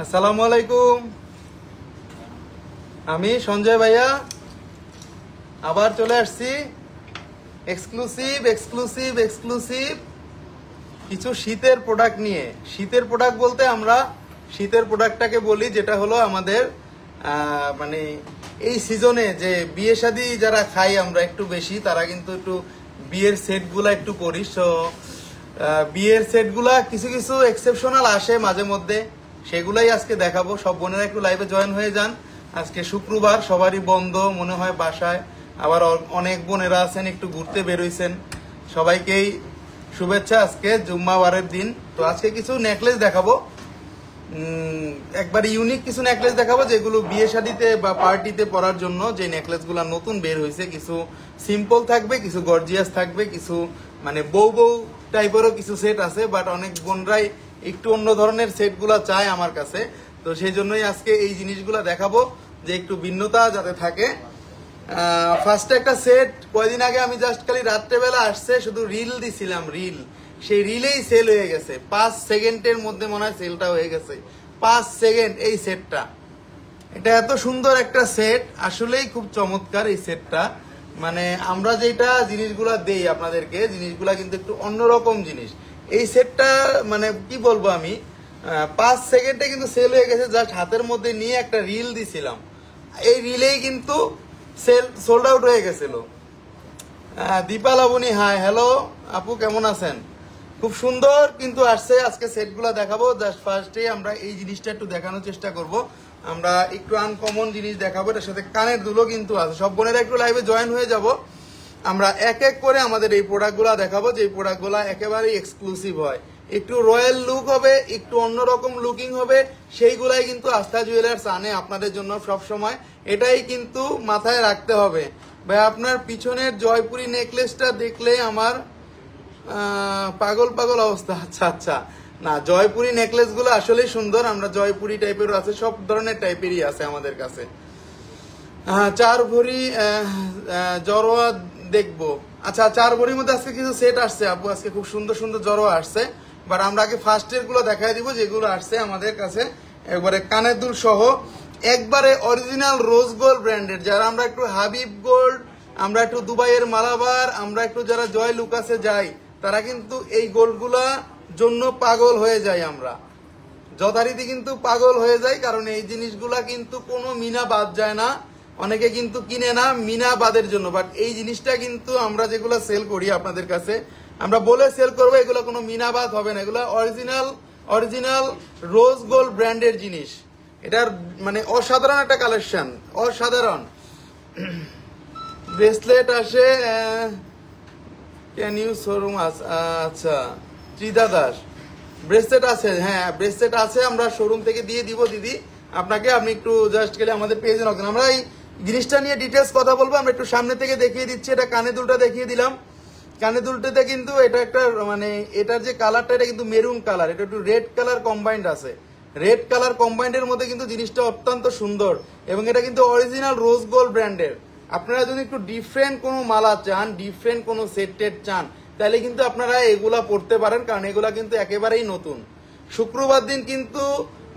আসসালামু আলাইকুম। আমি সঞ্জয় ভাইয়া আবার চলে আসছি এক্সক্লুসিভ এক্সক্লুসিভ এক্সক্লুসিভ কিছু শীতের প্রোডাক্ট নিয়ে। শীতের প্রোডাক্ট বলতে আমরা শীতের প্রোডাক্টটাকে বলি যেটা হলো আমাদের মানে এই সিজনে যে বিয়ে শাদী যারা খাই আমরা একটু বেশি, তারা কিন্তু একটু বিয়ের সেটগুলা একটু করি। সো বিয়ের সেটগুলা কিছু কিছু এক্সেপশনাল আসে মাঝে মধ্যে, সেগুলাই আজকে দেখাবো। সব বোনেরা একটু লাইভে জয়েন হয়ে যান। আজকে শুক্রবার, সবারই বন্ধ মনে হয় বাসায়, আবার অনেক বোনেরা আছেন একটু ঘুরতে বেরোইছেন। সবাইকেই শুভেচ্ছা আজকে জুম্মাবারের দিন। তো আজকে কিছু নেকলেস দেখাবো, একবার ইউনিক কিছু নেকলেস দেখাবো যেগুলো বিয়ে শাদীতে বা পার্টিতে পরার জন্য। যে নেকলেসগুলো নতুন বের হয়েছে, কিছু সিম্পল থাকবে, কিছু গর্জিয়াস থাকবে, কিছু মানে বউ বউ টাইপেরও কিছু সেট আছে। বাট অনেক বোনরাই একটু অন্য ধরনের সেটগুলো চায় আমার কাছে, তো সেই জন্যই আজকে এই জিনিসগুলো দেখাবো যে একটু ভিন্নতা যাতে থাকে। ফার্স্টে একটা সেট কয়দিন আগে আমি জাস্ট খালি রাত্রেবেলা আসছে, শুধু রিল দিছিলাম, রিল সেই রিলেই সেল হয়ে গেছে। 5 সেকেন্ডের মধ্যে মনে হয় সেলটা হয়ে গেছে। 5 সেকেন্ড এই সেটটা, এটা এত সুন্দর একটা সেট, আসলেই খুব চমৎকার এই সেটটা। মানে আমরা যেটা জিনিসগুলা দেই আপনাদেরকে, জিনিসগুলা কিন্তু একটু অন্যরকম জিনিস। এই সেটটা মানে কি বলবো আমি, 5 সেকেন্ডে কিন্তু সেল হয়ে গেছে। জাস্ট হাতের মধ্যে নিয়ে একটা রিল দিছিলাম, এই রিলেই কিন্তু সেল সোল্ড আউট হয়ে গেছিল। দীপা লাবণী, হাই, হ্যালো আপু, কেমন আছেন? খুব সুন্দর কিন্তু আসছে। আজকে সেটগুলো দেখাবো। জাস্ট ফার্স্টে আমরা এই জিনিসটা একটু দেখানোর চেষ্টা করব। আমরা একটু আনকমন জিনিস দেখাবো, এটার সাথে কানের দুলো কিন্তু আছে। সব বোনেরা একটু লাইভে জয়েন হয়ে যাব। আমরা এক এক করে আমাদের এই প্রোডাক্টগুলো দেখাবো, যে প্রোডাক্টগুলো একেবারেই এক্সক্লুসিভ হয়, একটু রয়্যাল লুক হবে, একটু অন্যরকম লুকিং হবে। সেইগুলাই কিন্তু আস্থা জুয়েলার্স আনে আপনাদের জন্য সব সময়। এটাই কিন্তু মাথায় রাখতে হবে। ভাই আপনার পিছনের জয়পুরি নেকলেসটা দেখলে আমার পাগল পাগল অবস্থা। আচ্ছা আচ্ছা, না জয়পুরি নেকলেস গুলো আসলেই সুন্দর। আমরা জয়পুরি টাইপের আছে, সব ধরনের টাইপেরই আছে আমাদের কাছে। 4 ভরি জরোয়া দেখবো। আচ্ছা, 4 ভরির মধ্যে আজকে কিছু সেট আসছে আপু, আজকে খুব সুন্দর সুন্দর জরোয়া আসছে। বাট আমরা আগে ফার্স্টের গুলো দেখাই দিব যেগুলো আসছে আমাদের কাছে, একবারে কানের দুল সহ, একবারে অরিজিনাল রোজ গোল্ড ব্র্যান্ডেড। যারা আমরা একটু হাবিব গোল্ড, আমরা একটু দুবাইয়ের মালাবার, আমরা একটু যারা জয় লুকাসে যাই, তারা কিন্তু এই গোল্ডগুলা জন্য পাগল হয়ে যায়। আমরা যথারীতি কিন্তু পাগল হয়ে যাই, কারণ এই জিনিসগুলা কিন্তু কোনো মিনা বাদ যায় না। অনেকে কিন্তু কিনে না মিনা বাদের জন্য, বাট এই জিনিসটা কিন্তু আমরা যেগুলো সেল করি আপনাদের কাছে, আমরা বলে সেল করবো এগুলো কোনো মিনা বাদ হবে না। এগুলো অরিজিনাল অরিজিনাল রোজ গোল্ড ব্র্যান্ডের জিনিস। এটার মানে অসাধারণ একটা কালেকশন, অসাধারণ। ব্রেসলেট আসে, ক্যান ইউ শোরুম? আচ্ছা, ত্রিদা দাস, ব্রেসলেট আছে? হ্যাঁ ব্রেসলেট আছে, আমরা শোরুম থেকে দিয়ে দিব দিদি আপনাকে। আপনি একটু জাস্ট গেলে আমাদের পেজে রাখবেন। আমরা এই জিনিসটা নিয়ে ডিটেলস কথা বলবো। আমরা একটু সামনে থেকে দেখিয়ে দিচ্ছি। এটা কানে দুলটা দেখিয়ে দিলাম। কানে দুলটাতে কিন্তু এটা একটা মানে এটার যে কালারটা, এটা কিন্তু মেরুন কালার, এটা একটু রেড কালার কম্বাইন্ড আছে। রেড কালার কম্বাইন্ডের মধ্যে কিন্তু জিনিসটা অত্যন্ত সুন্দর, এবং এটা কিন্তু অরিজিনাল রোজ গোল্ড ব্র্যান্ডের। আপনারা যদি একটু ডিফারেন্ট কোনো মালা চান, ডিফারেন্ট কোনো সেট টেট চান, তাহলে কিন্তু আপনারা এগুলা পড়তে পারেন, কারণ এগুলা কিন্তু একেবারেই নতুন। শুক্রবার দিন কিন্তু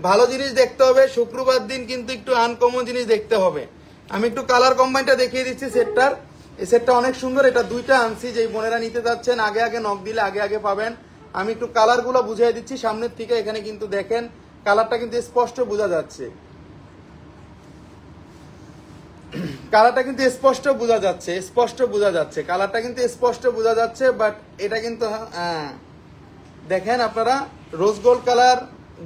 ভালো জিনিস দেখতে হবে, শুক্রবার দিন কিন্তু একটু আনকমন জিনিস দেখতে হবে। আমি একটু কালার কম্বাইনটা দেখিয়ে দিচ্ছি সেটটার। এই সেটটা অনেক সুন্দর। এটা দুইটা আনছি, যেই বোনেরা নিতে যাচ্ছেন আগে আগে নক দিলে আগে আগে পাবেন। আমি একটু কালারগুলো বুঝিয়ে দিচ্ছি সামনের থেকে। এখানে কিন্তু দেখেন কালারটা কিন্তু স্পষ্ট বোঝা যাচ্ছে, কালারটা কিন্তু স্পষ্ট বোঝা যাচ্ছে, স্পষ্ট বোঝা যাচ্ছে, কালারটা কিন্তু স্পষ্ট বোঝা যাচ্ছে। বাট এটা কিন্তু দেখেন আপনারা, rose gold colour,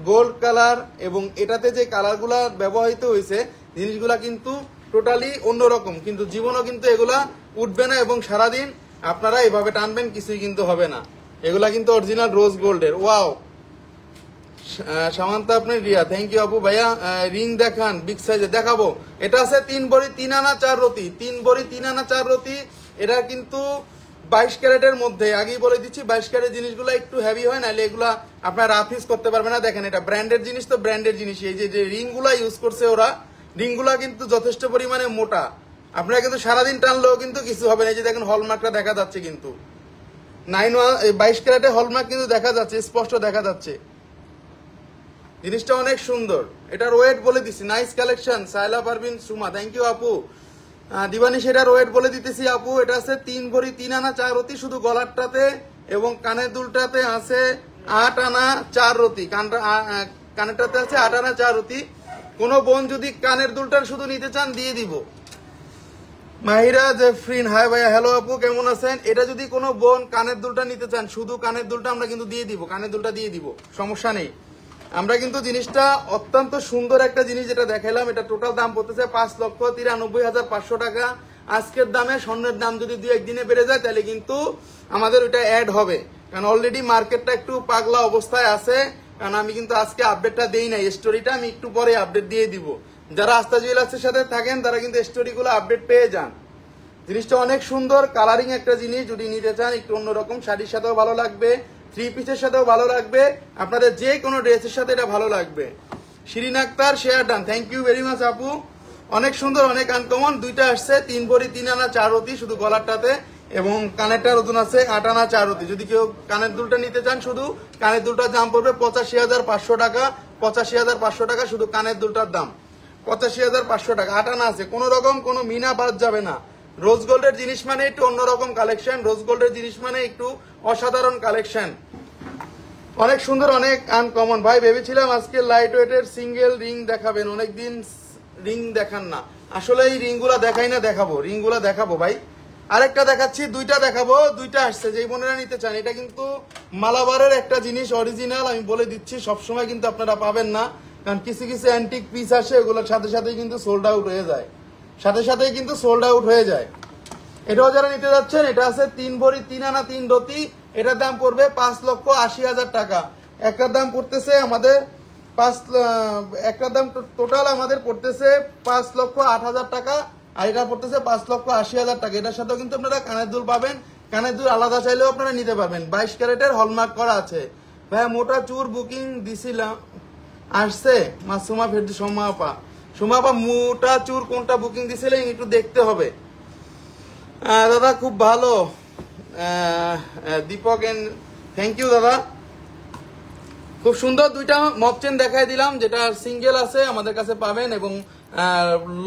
gold colour, এবং এটাতে যে কালারগুলা ব্যবহৃত হয়েছে জিনিসগুলা কিন্তু টোটালি অন্যরকম। কিন্তু জীবনও কিন্তু এগুলা উঠবে না, এবং সারাদিন আপনারা এভাবে টানবেন কিছুই কিন্তু হবে না। এগুলা কিন্তু অরিজিনাল রোজ গোল্ডের। ওয়াও, সামান্তা আপনি রিয়া, থ্যাংক ইউ আপু। ভাইয়া রিং দেখান, বিগ সাইজে দেখাবো। এটা আছে 3 ভরি 3 আনা 4 রতি, 3 ভরি 3 আনা 4 রতি। এটা কিন্তু 22 ক্যারেটের মধ্যে। আগেই বলে দিচ্ছি 22 ক্যারেট জিনিসগুলো একটু হেভি হয়, নাহলে এগুলা আপনার রাফ ইউজ করতে পারবেন না। দেখেন এটা ব্র্যান্ডেড জিনিস, তো ব্র্যান্ডেড জিনিস। এই যে রিংগুলা ইউজ করছে ওরা, রিংগুলা কিন্তু যথেষ্ট পরিমাণে মোটা। আপনারা কিন্তু সারাদিন টানলেও কিন্তু কিছু হবে না। এই যে দেখেন হলমার্কটা দেখা যাচ্ছে, কিন্তু 22 ক্যারেটে হলমার্ক কিন্তু দেখা যাচ্ছে, স্পষ্ট দেখা যাচ্ছে। জিনিসটা অনেক সুন্দর, এটার ওয়েট বলে দিছি। Nice collection Shaila Parvin Suma, thank you আপু। দিবানি সেটার ওয়েট বলে দিতেছি আপু, এটা আছে 3 ভরি 3 আনা 4 রতি শুধু গলারটাতে, এবং কানের দুলটাতে আছে 8 আনা 4 রতি, কানেরটাতে আছে 8 আনা 4 রতি। কোনো বোন যদি কানের দুলটার শুধু নিতে চান দিয়ে দিব। মাহিরা জেফরিন, হাই ভাইয়া, হ্যালো আপু, কেমন আছেন? এটা যদি কোনো বোন কানের দুলটা নিতে চান, শুধু কানের দুলটা আমরা কিন্তু দিয়ে দিব, কানের দুলটা দিয়ে দিব, সমস্যা নেই। আমরা কিন্তু জিনিসটা অত্যন্ত সুন্দর একটা জিনিস যেটা দেখাইলাম, এটা টোটাল দাম পড়তেছে 5,93,500 টাকা। আজকের দামে স্বর্ণের দাম যদি 2-1 দিনে বেড়ে যায় তাহলে কিন্তু আমাদের ওইটা অ্যাড হবে, কারণ অলরেডি মার্কেটটা একটু পাগলা অবস্থায় আছে। কারণ আমি কিন্তু আজকে আপডেটটা দেই নাই, স্টোরিটা আমি একটু পরে আপডেট দিয়ে দিব। যারা আস্থা জুয়েলার্সের সাথে থাকেন তারা কিন্তু স্টোরিগুলো আপডেট পেয়ে যান। জিনিসটা অনেক সুন্দর, কালারিং একটা জিনিস, যদি নিতে চান একটু অন্যরকম, শাড়ির সাথেও ভালো লাগবে, 3 পিসের সাথেও ভালো লাগবে, আপনাদের যে কোনো ড্রেসের সাথে এটা ভালো লাগবে। Shirin Akter share done, thank you very much আপু। অনেক সুন্দর, অনেক আনকমন। দুইটা আসছে 3 ভরি 3 আনা 4 রতি শুধু গলারটাতে, এবং কানেরটার ওজন আছে 8 আনা 4 রতি। যদি কেউ কানের দুলটা নিতে চান, শুধু কানের দুলটার দাম পড়বে 85,500 টাকা। 85,500 টাকা শুধু কানের দুলটার দাম, 85,500 টাকা। 8 আনা আছে, কোনো রকম কোনো মিনা বাদ যাবে না। রোজ গোল্ডের জিনিস মানে একটু অন্যরকম কালেকশন, রোজ গোল্ডের জিনিস মানে একটু অসাধারণ কালেকশন। অনেক সুন্দর, অনেক আনকমন। ভাই ভেবেছিলাম আজকে লাইট ওয়েটের সিঙ্গেল রিং দেখাবেন, অনেকদিন রিং দেখান না। আসলে এই রিংগুলা দেখাই না, দেখাবো, রিংগুলা দেখাবো ভাই। আরেকটা দেখাচ্ছি, দুইটা দেখাবো, দুইটা আসছে, যেই বোনেরা নিতে চান। এটা কিন্তু মালাবারের একটা জিনিস, অরিজিনাল, আমি বলে দিচ্ছি, সবসময় কিন্তু আপনারা পাবেন না, কারণ কিছু কিছু অ্যান্টিক পিস আসে, ওগুলোর সাথে সাথেই কিন্তু সোল্ড আউট হয়ে যায়, সাথে সাথেই কিন্তু সোল্ড আউট হয়ে যায়। এটাও যারা নিতে যাচ্ছেন, এটা আছে 3 ভরি 3 আনা 3 রতি, এটার দাম পড়বে 5,80,000 টাকা। একটার দাম পড়তেছে আমাদের একটার দাম টোটাল আমাদের পড়তেছে 5,08,000 টাকা, আর এটা পড়তেছে 5,80,000 টাকা। এটার সাথেও কিন্তু আপনারা কানের দুল পাবেন, কানের দুল আলাদা চাইলেও আপনারা নিতে পারবেন। 22 ক্যারেটের হলমার্ক করা আছে। ভাই মোটা চুর বুকিং দিছিলাম, আসছে মাসুমা ফেরদি, সোমাপা মোটা চুর কোনটা বুকিং দিছিলেন একটু দেখতে হবে। দাদা খুব ভালো, দীপক এন্ড থ্যাংক ইউ দাদা, খুব সুন্দর। দুইটা মপ চেন দেখাই দিলাম, যেটা সিঙ্গেল আছে আমাদের কাছে পাবেন, এবং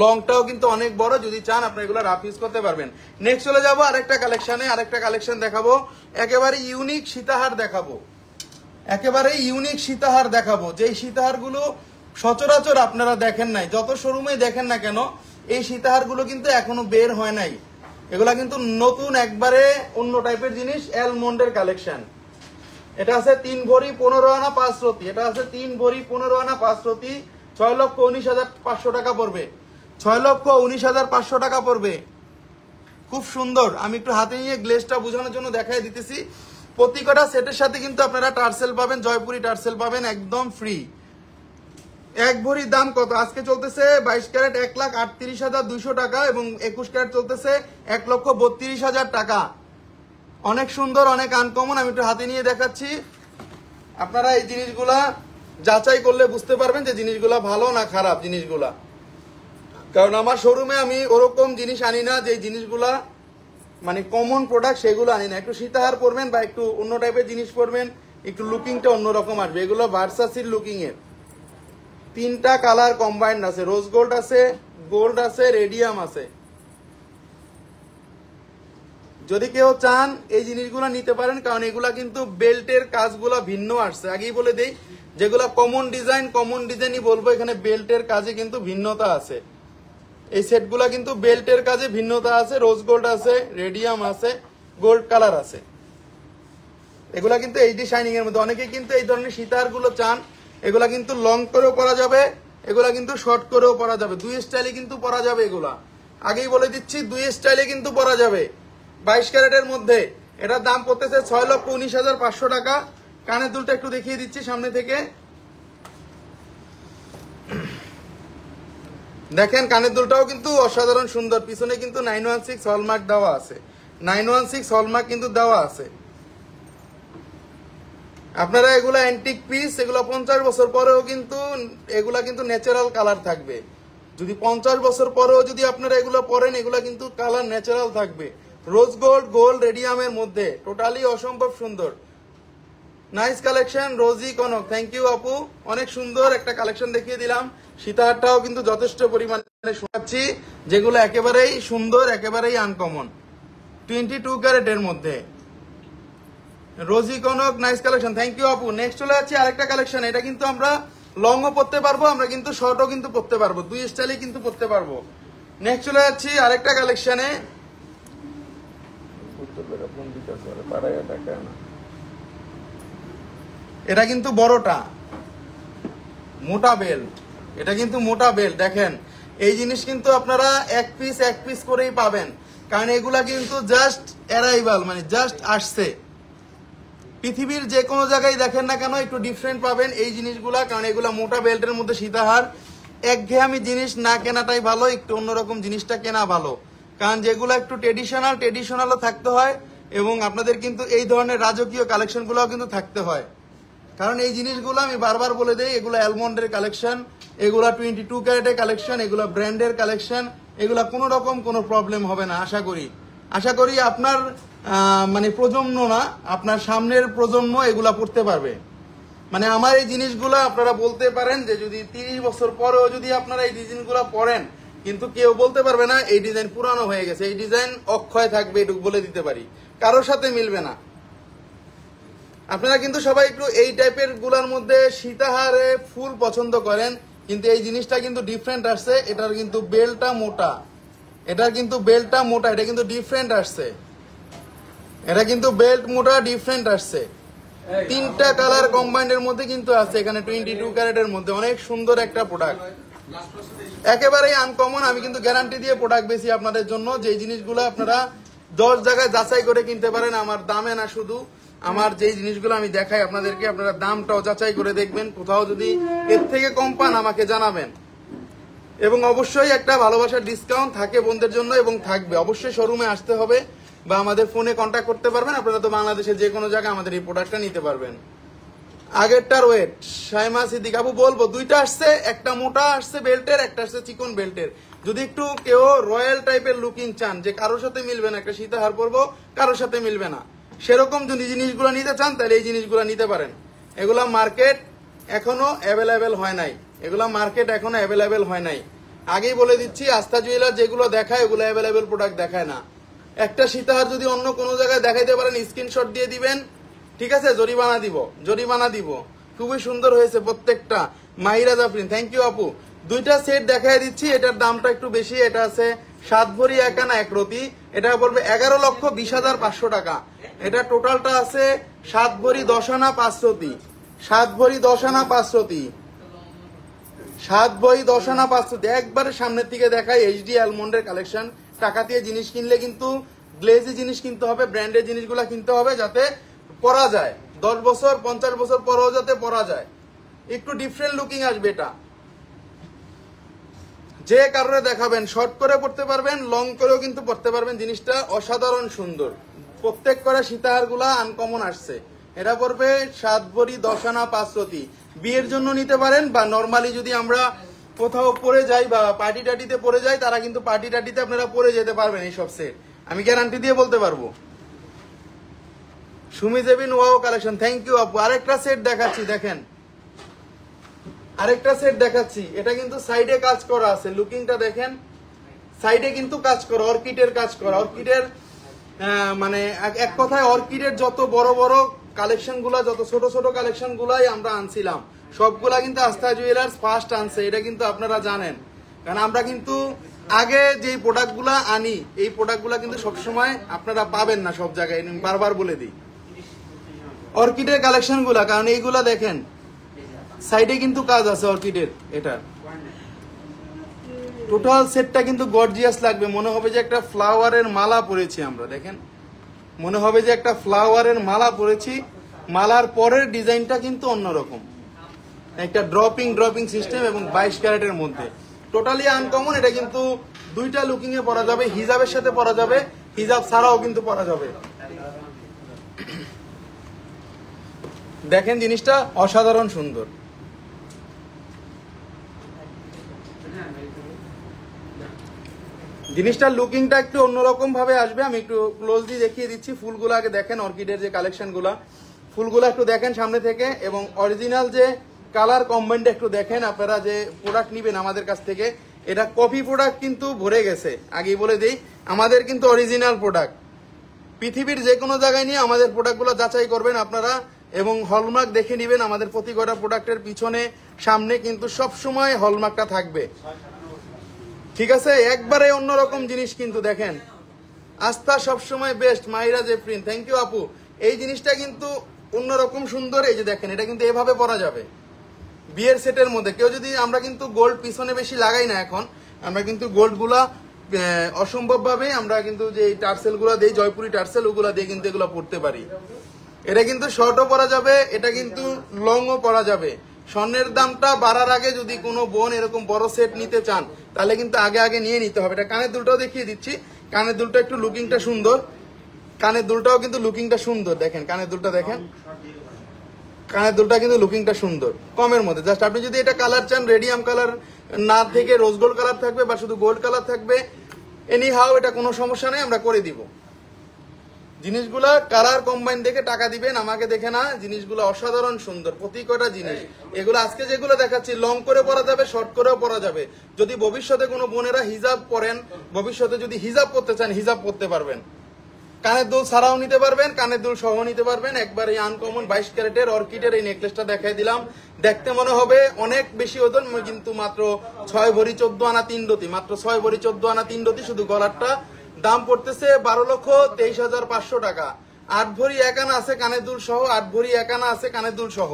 লংটাও কিন্তু অনেক বড়, যদি চান আপনি এগুলো রাফ ইউজ করতে পারবেন। নেক্সট চলে যাবো আরেকটা কালেকশনে, আরেকটা কালেকশন দেখাবো, একেবারে ইউনিক সীতাহার দেখাবো, একেবারে ইউনিক সীতাহার দেখাবো, যেই সীতাহার গুলো সচরাচর আপনারা দেখেন নাই, যত শোরুমে দেখেন না কেন, এই সীতাহার গুলো কিন্তু এখনো বের হয় নাই। এগুলা কিন্তু নতুন, একবারে অন্য টাইপের জিনিস, অ্যালমন্ডের কালেকশন। এটা আছে 3 ভরি 15 আনা 5 রতি, এটা আছে 3 ভরি 15 আনা 5 রতি, 6,19,500 টাকা পড়বে, 6,19,500 টাকা পড়বে। খুব সুন্দর, আমি একটু হাতে নিয়ে গ্লেজটা বোঝানোর জন্য দেখাই দিতেছি। প্রতিটা সেটের সাথে কিন্তু আপনারা টার্সেল পাবেন, জয়পুরি টার্সেল পাবেন একদম ফ্রি। 1 ভরির দাম কত আজকে চলতেছে? 22 ক্যারেট 1,38,200 টাকা, এবং 21 ক্যারেট চলতেছে 1,32,000 টাকা। অনেক সুন্দর, অনেক আনকমন। আমি একটু হাতে নিয়ে দেখাচ্ছি, আপনারা এই জিনিসগুলা যাচাই করলে বুঝতে পারবেন যে জিনিসগুলা ভালো না খারাপ জিনিসগুলা, কারণ আমার শোরুমে আমি ওরকম জিনিস আনি না, যে জিনিসগুলা মানে কমন প্রোডাক্ট সেগুলো আনি না। একটু সীতাহার পরবেন বা একটু অন্য টাইপের জিনিস পরবেন, একটু লুকিংটা অন্যরকম আসবে। এগুলো ভার্সাসির লুকিং এর 3টা কালার কম্বাইন্ড আছে, রোজ গোল্ড আছে, গোল্ড আছে, রেডিয়াম আছে। যদি কেউ চান এই জিনিসগুলো নিতে পারেন, কারণ এগুলা কিন্তু বেল্টের কাজগুলা ভিন্ন আসছে। আগেই বলে দেই, যেগুলা কমন ডিজাইনই বলবো, এখানে বেল্টের কাজে কিন্তু ভিন্নতা আছে। এই সেটগুলা কিন্তু বেল্টের কাজে ভিন্নতা আছে। রোজ গোল্ড আছে, রেডিয়াম আছে, গোল্ড কালার আছে। এগুলা কিন্তু এইচডি শাইনিং এর মধ্যে। অনেকে কিন্তু এই ধরনের সীতাহার গুলো চান, এগুলা কিন্তু লং করেও পরা যাবে, এগুলা কিন্তু শর্ট করেও পরা যাবে, 2 স্টাইলে কিন্তু পরা যাবে। এগুলা আগেই বলে দিচ্ছি, 2 স্টাইলে কিন্তু পরা যাবে। 22 ক্যারেটের মধ্যে এটার দাম পড়তেছে 6,19,500 টাকা। কানের দুলটা একটু দেখিয়ে দিচ্ছি সামনে থেকে, দেখেন কানের দুলটাও কিন্তু অসাধারণ সুন্দর। পিছনে কিন্তু 916 হলমার্ক দেওয়া আছে, 916 হলমার্ক কিন্তু দেওয়া আছে। আপনারা এগুলা অ্যান্টিক পিস, এগুলা 50 বছর পরেও কিন্তু এগুলা কিন্তু ন্যাচারাল কালার থাকবে। যদি 50 বছর পরেও যদি আপনারা এগুলো পরেন, এগুলা কিন্তু কালার ন্যাচারাল থাকবে। রোজ গোল্ড, গোল্ড রেডিয়ামের মধ্যে টোটালি অসম্ভব সুন্দর। Nice collection Rosy Kanak, thank you আপু, অনেক সুন্দর একটা কালেকশন দেখিয়ে দিলাম। সীতাহারটাও কিন্তু যথেষ্ট পরিমাণে শোনাচ্ছি, যেগুলো একেবারেই সুন্দর, একেবারেই আনকমন, 22 ক্যারেটের মধ্যে। Rosy Konok nice collection, thank you আপু। নেক্সট চলে যাচ্ছি আরেকটা কালেকশন, এটা কিন্তু আমরা লংও পড়তে পারবো, আমরা কিন্তু শর্টও কিন্তু পড়তে পারবো, দুই স্টাইলে কিন্তু পড়তে পারবো। নেক্সট চলে যাচ্ছি আরেকটা কালেকশনে, এটা কিন্তু বড়টা মোটা বেল্ট, এটা কিন্তু মোটা বেল্ট। দেখেন এই জিনিস কিন্তু আপনারা এক পিস করেই পাবেন, কারণ এগুলা কিন্তু জাস্ট অ্যারাইভাল, মানে জাস্ট আসছে। পৃথিবীর যে কোনো জায়গায় দেখেন না কেন একটু ডিফারেন্ট পাবেন এই জিনিসগুলা, কারণ এগুলা মোটা বেল্টের মধ্যে সীতাহার। একঘেয়েমি জিনিস না কেনাটাই ভালো, একটু অন্যরকম জিনিসটা কেনা ভালো, কারণ যেগুলো একটু ট্রেডিশনালও থাকতে হয়, এবং আপনাদের কিন্তু এই ধরনের রাজকীয় কালেকশনগুলোও কিন্তু থাকতে হয়। কারণ এই জিনিসগুলো আমি বারবার বলে দেই, এগুলো অ্যালমন্ডের কালেকশন, এগুলা 22 ক্যারেটের কালেকশন, এগুলা ব্র্যান্ডের কালেকশন, এগুলা কোনো রকম কোনো প্রবলেম হবে না। আশা করি আপনার মানে প্রজন্ম না, আপনার সামনের প্রজন্ম এগুলা পড়তে পারবে। মানে আমার এই জিনিসগুলো আপনারা বলতে পারেন যে যদি 30 বছর পরেও যদি আপনারা এই ডিজাইনগুলো পড়েন, কিন্তু কেউ বলতে পারবে না এই ডিজাইন পুরানো হয়ে গেছে, এই ডিজাইন অক্ষয় থাকবে, এটুকু বলে দিতে পারি, কারোর সাথে মিলবে না। আপনারা কিন্তু সবাই একটু এই টাইপের গুলার মধ্যে সীতাহারে ফুল পছন্দ করেন, কিন্তু এই জিনিসটা কিন্তু ডিফারেন্ট আসছে, এটার কিন্তু বেলটা মোটা, এটা কিন্তু ডিফারেন্ট আসছে, এটা কিন্তু বেল্ট মোটা ডিফারেন্ট আসছে। 3টা কালার কম্বাইন্ডের মধ্যে কিন্তু আছে এখানে 22 ক্যারেটের মধ্যে, অনেক সুন্দর একটা প্রোডাক্ট, একেবারেই আনকমন। আমি কিন্তু গ্যারান্টি দিয়ে প্রোডাক্ট বেশি আপনাদের জন্য, যে জিনিসগুলো আপনারা 10 জায়গায় যাচাই করে কিনতে পারেন, আমার দামে না, শুধু আমার যেই জিনিসগুলো আমি দেখাই আপনাদেরকে, আপনারা দামটাও যাচাই করে দেখবেন, কোথাও যদি এর থেকে কম পান আমাকে জানাবেন। এবং অবশ্যই একটা ভালোবাসার ডিসকাউন্ট থাকে বোনদের জন্য, এবং থাকবে, অবশ্যই শোরুমে আসতে হবে বা আমাদের ফোনে কন্ট্যাক্ট করতে পারবেন। আপনারা তো বাংলাদেশের যে কোনো জায়গায় আমাদের এই প্রোডাক্টটা নিতে পারবেন। আগেরটার ওয়েট শাইমা সিদ্দিক আপু বলবো, দুইটা আসছে, একটা মোটা আসছে বেল্টের, একটা আসছে চিকন বেল্টের। যদি একটু কেউ রয়্যাল টাইপের লুকিং চান, যে কারোর সাথে মিলবে না, একটা সীতাহার পরবো কারোর সাথে মিলবে না, সেরকম যদি জিনিসগুলো নিতে চান তাহলে এই জিনিসগুলো নিতে পারেন। এগুলা মার্কেট এখনো অ্যাভেলেবেল হয় নাই, আগেই বলে দিচ্ছি। আস্থা জুয়েলার যেগুলো দেখায় ওগুলো অ্যাভেলেবেল প্রোডাক্ট দেখায় না। একটা সীতাহার যদি অন্য কোনো জায়গায় দেখাইতে পারেন স্ক্রিনশট দিয়ে দিবেন, ঠিক আছে, জরিমানা দিব। খুবই সুন্দর হয়েছে প্রত্যেকটা। মাহিরা জাফরিন, থ্যাংক ইউ আপু। 2টা সেট দেখাই দিচ্ছি, এটার দামটা একটু বেশি, এটা আছে 7 ভরি 1 আনা 1 রতি, এটা পড়বে 11,20,500 টাকা। এটা টোটালটা আছে 7 ভরি 10 আনা 5 রতি, 7 ভরি 10 আনা 5 রতি, 7 ভরি 10 আনা 5 রতি। একবারে সামনের থেকে দেখাই এইচডি অ্যালমন্ডের কালেকশন। টাকা দিয়ে জিনিস কিনলে কিন্তু গ্লেজি জিনিস কিনতে হবে, ব্র্যান্ডের জিনিসগুলো কিনতে হবে, যাতে পরা যায় 10 বছর 50 বছর পরেও যাতে পরা যায়, একটু ডিফারেন্ট লুকিং আসবে। এটা যে কারণে দেখাবেন, শর্ট করে পড়তে পারবেন, লং করেও কিন্তু পড়তে পারবেন, জিনিসটা অসাধারণ সুন্দর। প্রত্যেক করে সীতাহার গুলা আনকমন আসছে। এটা পড়বে 7 ভরি 10 আনা 5 রতি। বিয়ের জন্য নিতে পারেন, বা নর্মালি যদি আমরা কোথাও পরে যাই বা পার্টি টাটিতে পরে যাই, তারা কিন্তু পার্টি টাটিতে আপনারা পরে যেতে পারবেন এইসব সেট, আমি গ্যারান্টি দিয়ে বলতে পারবো। Sumi Jebin wow collection, thank you আপু। আরেকটা সেট দেখাচ্ছি, দেখেন আরেকটা সেট দেখাচ্ছি, এটা কিন্তু সাইডে কাজ করা আছে, লুকিংটা দেখেন, সাইডে কিন্তু কাজ করা, অর্কিডের কাজ করা, অর্কিডের মানে এক কথায় অর্কিডের যত বড় বড় কালেকশন গুলা, যত ছোট ছোট কালেকশন গুলাই আমরা আনছিলাম, সবগুলা কিন্তু আস্থা জুয়েলার্স ফার্স্ট আনছে, এটা কিন্তু আপনারা জানেন। কারণ আমরা কিন্তু আগে যে প্রোডাক্টগুলা আনি, এই প্রোডাক্টগুলা কিন্তু সবসময় আপনারা পাবেন না সব জায়গায়, বারবার বলে দিই। অর্কিডের কালেকশন গুলা, কারণ এইগুলা দেখেন সাইডে কিন্তু কাজ আছে অর্কিডের, এটা টোটাল সেটটা কিন্তু গর্জিয়াস লাগবে, মনে হবে যে একটা ফ্লাওয়ারের মালা পরেছি আমরা। দেখেন মনে হবে যে একটা ফ্লাওয়ারের মালা পরেছি, মালার পরের ডিজাইনটা কিন্তু অন্যরকম, একটা ড্রপিং সিস্টেম, এবং 22 ক্যারেটের মধ্যে টোটালি আনকমন। এটা কিন্তু 2টা লুকিং এ পরা যাবে, হিজাবের সাথে পরা যাবে, হিজাব ছাড়াও কিন্তু পরা যাবে। দেখেন জিনিসটা অসাধারণ সুন্দর। জিনিসটার লুকিংটা একটু অন্যরকম ভাবে আসবে, আমি একটু ক্লোজলি দেখিয়ে দিচ্ছি। ফুলগুলো আগে দেখেন, অর্কিডের যে কালেকশন গুলা, ফুলগুলো একটু দেখেন সামনে থেকে, এবং অরিজিনাল যে কালার কম্বাইন্ড একটু দেখেন। আপনারা যে প্রোডাক্ট নিবেন আমাদের কাছ থেকে, এটা কপি প্রোডাক্ট কিন্তু ভরে গেছে, আগেই বলে দিই, আমাদের কিন্তু অরিজিনাল প্রোডাক্ট। পৃথিবীর যে কোনো জায়গায় নিয়ে আমাদের প্রোডাক্টগুলো যাচাই করবেন আপনারা, এবং হলমার্ক দেখে নেবেন। আমাদের প্রতি কটা প্রোডাক্টের পিছনে সামনে কিন্তু সব সময় হলমার্কটা থাকবে, ঠিক আছে? একবারে অন্যরকম জিনিস কিন্তু দেখেন, আস্থা সবসময় বেস্ট, মাহিরা জেফরিন, থ্যাংক ইউ আপু। এই জিনিসটা কিন্তু অন্যরকম সুন্দর। এই যে দেখেন, এটা কিন্তু এভাবে পরা যাবে বিয়ের সেটের মধ্যে। কেউ যদি, আমরা কিন্তু গোল্ড পিছনে বেশি লাগাই না এখন, আমরা কিন্তু গোল্ড গুলা অসম্ভব ভাবে আমরা কিন্তু যে টার্সেল গুলা দিই, জয়পুরি টার্সেল, ওগুলা দিয়ে কিন্তু এগুলো পড়তে পারি। এটা কিন্তু শর্টও পরা যাবে, এটা কিন্তু লংও পরা যাবে। স্বর্ণের দামটা বাড়ার আগে যদি কোনো বোন এরকম বড় সেট নিতে চান, তাহলে কিন্তু আগে আগে নিয়ে নিতে হবে। এটা কানের দুলটাও দেখিয়ে দিচ্ছি, কানের দুলটা একটু লুকিংটা সুন্দর, কানের দুলটাও কিন্তু লুকিংটা সুন্দর। দেখেন কানের দুলটা দেখেন, কানের দুলটা কিন্তু লুকিংটা সুন্দর, কমের মধ্যে। জাস্ট আপনি যদি এটা কালার চান, রেডিয়াম কালার না থেকে রোজ গোল্ড কালার থাকবে বা শুধু গোল্ড কালার থাকবে, এনি হাউ, এটা কোনো সমস্যা নেই, আমরা করে দিব। জিনিসগুলা কালার কম্বাইন দেখে টাকা দিবেন, আমাকে দেখে না। জিনিসগুলো অসাধারণ সুন্দর, প্রতি কটা জিনিস। এগুলো আজকে যেগুলো দেখাচ্ছি, লং করে পরা যাবে, শর্ট করেও পরা যাবে। যদি ভবিষ্যতে কোনো বোনেরা হিজাব পরেন, ভবিষ্যতে যদি হিজাব পরতে চান, হিজাব পরতে পারবেন। কানের দুল ছাড়াও নিতে পারবেন, কানের দুল সহ নিতে পারবেন। একবার এই আনকমন 22 ক্যারেটের অর্কিডের এই নেকলেসটা দেখাই দিলাম। দেখতে মনে হবে অনেক বেশি ওজন, কিন্তু মাত্র 6 ভরি 14 আনা 3 রতি, মাত্র 6 ভরি 14 আনা 3 রতি। শুধু গলারটা দাম পড়তেছে 12,23,500 টাকা। 8 ভরি 1 আনা আছে কানের দুল সহ, 8 ভরি 1 আনা আছে কানের দুল সহ।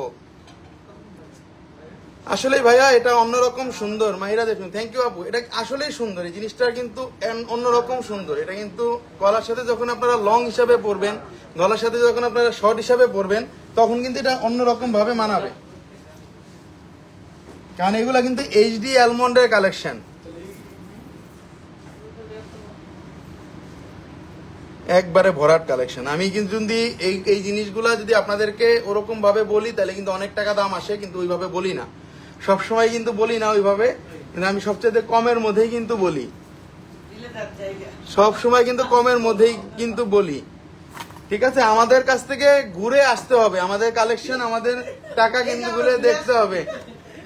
আসলে ভাইয়া এটা অন্যরকম সুন্দর, মাহিরা দেখুন, থ্যাংক ইউ আপু। এটা আসলেই সুন্দর, এই জিনিসটা কিন্তু অন্যরকম সুন্দর। এটা কিন্তু গলার সাথে যখন আপনারা লং হিসাবে পরবেন, গলার সাথে যখন আপনারা শর্ট হিসাবে পরবেন, তখন কিন্তু এটা অন্যরকম ভাবে মানাবে। কারণ এগুলা কিন্তু এইচডি অ্যালমন্ডের কালেকশন, একবারে ভরাট কালেকশন। আমি কিন্তু যদি এই জিনিসগুলা যদি আপনাদেরকে ওরকম ভাবে বলি, তাহলে কিন্তু অনেক টাকা দাম আসে, কিন্তু ওইভাবে বলি না, সবসময় কিন্তু বলি না ওইভাবে। কিন্তু আমি সবচেয়ে কমের মধ্যেই কিন্তু বলি, সব সময় কিন্তু কমের মধ্যেই কিন্তু বলি, ঠিক আছে? আমাদের কাছ থেকে ঘুরে আসতে হবে, আমাদের কালেকশন, আমাদের টাকা কিন্তু ঘুরে দেখতে হবে।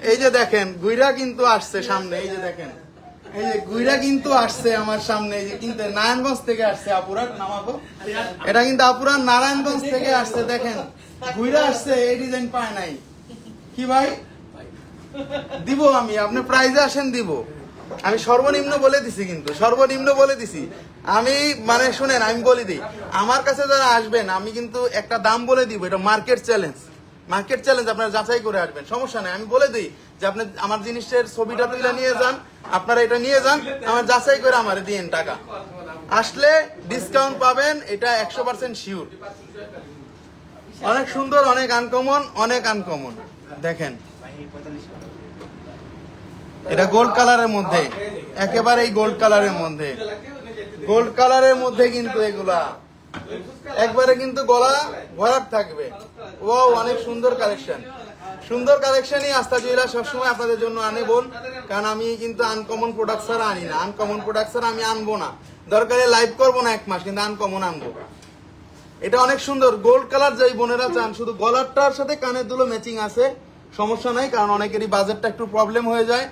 এই যে দেখেন, গুইরা কিন্তু আসছে সামনে, এই যে দেখেন, এই যে গুইরা কিন্তু আসছে আমার সামনে, এই যে কিন্তু নারায়ণগঞ্জ থেকে আসছে। আপুরা নামাবো, এটা কিন্তু আপুরা নারায়ণগঞ্জ থেকে আসছে। দেখেন গুইরা আসছে, এই ডিজাইন পায় নাই। কি ভাই দিব আমি, আপনি প্রাইজে আসেন দিব। আমি সর্বনিম্ন বলে দিছি, কিন্তু সর্বনিম্ন বলে দিছি আমি। মানে শুনেন, আমি বলে দিই, আমার কাছে যারা আসবেন, আমি কিন্তু একটা দাম বলে দিব। এটা মার্কেট চ্যালেঞ্জ, মার্কেট চ্যালেঞ্জ, আপনারা যাচাই করে আসবেন, সমস্যা নেই। আমি বলে দিই যে আপনি আমার জিনিসের ছবিটা তুলে নিয়ে যান, আপনারা এটা নিয়ে যান, আমার যাচাই করে আমার দিন টাকা। আসলে ডিসকাউন্ট পাবেন, এটা 100% শিওর। অনেক সুন্দর, অনেক আনকমন, অনেক আনকমন। দেখেন এটা গোল্ড কালারের মধ্যে, একেবারে গোল্ড কালারের মধ্যে, গোল্ড কালারের মধ্যে কিন্তু এগুলা একবারে কিন্তু গলা ভরাট থাকবে। ও অনেক সুন্দর কালেকশন, সুন্দর কালেকশনই আস্থা জুয়েলার্স সবসময় আপনাদের জন্য আনে বোন। কারণ আমি কিন্তু আনকমন প্রোডাক্ট ছাড়া আনি না, আনকমন প্রোডাক্ট ছাড়া আমি আনবো না। দরকারে লাইভ করবো না 1 মাস, কিন্তু আনকমন আনবো। এটা অনেক সুন্দর গোল্ড কালার, যেই বোনেরা চান। শুধু গলারটার সাথে কানের দুলো ম্যাচিং আছে, সমস্যা নাই, কারণ অনেকেরই বাজেটটা একটু প্রবলেম হয়ে যায়।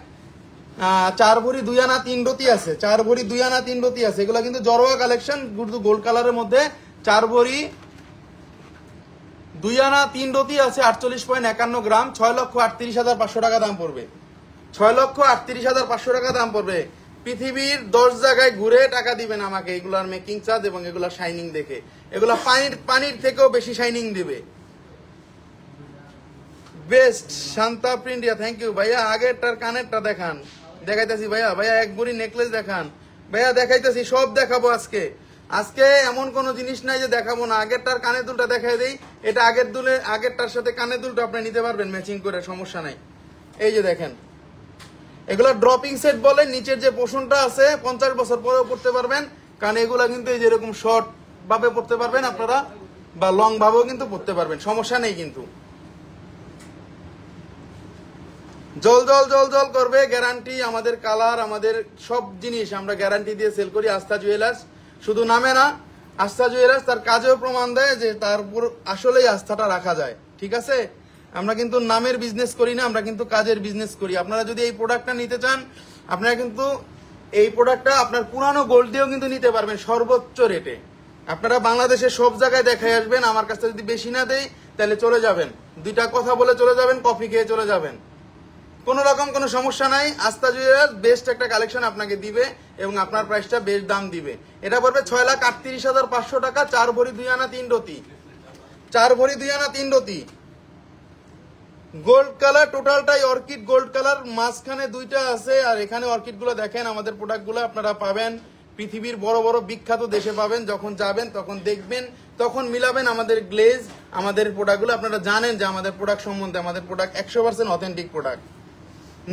4 ভরি 2 আনা 3 রতি আছে, 4 ভরি 2 আনা 3 রতি আছে। এগুলো কিন্তু জরোয়া কালেকশন, গোল্ড কালারের মধ্যে 4 ভরি 2 আনা 3 রতি আছে, 48.51 গ্রাম, 6,38,500 টাকা দাম পড়বে। 6,38,500 টাকা দাম পড়বে। পৃথিবীর 10 জায়গায় ঘুরে টাকা দিবেন আমাকে এগুলার মেকিং চার্জ এবং এগুলা শাইনিং দেখে। এগুলা পানির থেকেও বেশি শাইনিং দিবে। বেস্ট শান্তা প্রিন্টিয়া, থ্যাংক ইউ ভাইয়া। আগেরটার কানেরটা দেখান, দেখাইতেছি ভাইয়া। ভাইয়া 1 ভরি নেকলেস দেখান ভাইয়া, দেখাইতেছি, সব দেখাবো আজকে। আজকে এমন কোন জিনিস নাই যে দেখাবো না। আগেরটার কানের দুলটা দেখাই দেই, এটা আগেরটার সাথে কানের দুলটা আপনি নিতে পারবেন ম্যাচিং করে, সমস্যা নাই। এই যে দেখেন, এগুলা ড্রপিং সেট বলে। নিচের যে পোষণটা আছে 50 বছর পরেও পড়তে পারবেন, কারণ এগুলা কিন্তু এই যেরকম শর্ট ভাবে পড়তে পারবেন আপনারা, বা লং ভাবেও কিন্তু পড়তে পারবেন, সমস্যা নেই। কিন্তু জল জল জল জল করবে, গ্যারান্টি। আমাদের কালার, আমাদের সব জিনিস আমরা গ্যারান্টি দিয়ে সেল করি আস্থা জুয়েলার্স। শুধু নামে না, আস্থা জুয়েলার্স তার কাজেও প্রমাণ দেয় যে তার উপর আসলেই আস্থাটা রাখা যায়। ঠিক আছে, আমরা কিন্তু নামের বিজনেস করি না, আমরা কিন্তু কাজের বিজনেস করি। আপনারা যদি এই প্রোডাক্টটা নিতে চান, আপনারা কিন্তু এই প্রোডাক্টটা আপনার পুরানো গোল্ড দিয়েও কিন্তু নিতে পারবেন সর্বোচ্চ রেটে। আপনারা বাংলাদেশের সব জায়গায় দেখাই আসবেন, আমার কাছে যদি বেশি না দেই তাহলে চলে যাবেন, দুইটা কথা বলে চলে যাবেন, কফি খেয়ে চলে যাবেন, কোনো রকম কোনো সমস্যা নাই। আস্থা জুয়েলার্স বেস্ট একটা কালেকশন আপনাকে দিবে এবং আপনার প্রাইসটা বেশ দাম দিবে। এটা পড়বে 6,38,500 টাকা, 4 ভরি 2 আনা 3 রতি, 4 ভরি 2 আনা 3 রতি। গোল্ড কালার, টোটালটাই অর্কিড গোল্ড কালার, মাঝখানে দুইটা আছে। আর এখানে অর্কিড গুলো দেখেন, আমাদের প্রোডাক্ট গুলো আপনারা পাবেন পৃথিবীর বড় বড় বিখ্যাত দেশে পাবেন। যখন যাবেন তখন দেখবেন, তখন মিলাবেন আমাদের গ্লেজ, আমাদের প্রোডাক্ট গুলো। আপনারা জানেন যে আমাদের প্রোডাক্ট সম্বন্ধে, আমাদের প্রোডাক্ট 100% অথেন্টিক প্রোডাক্ট।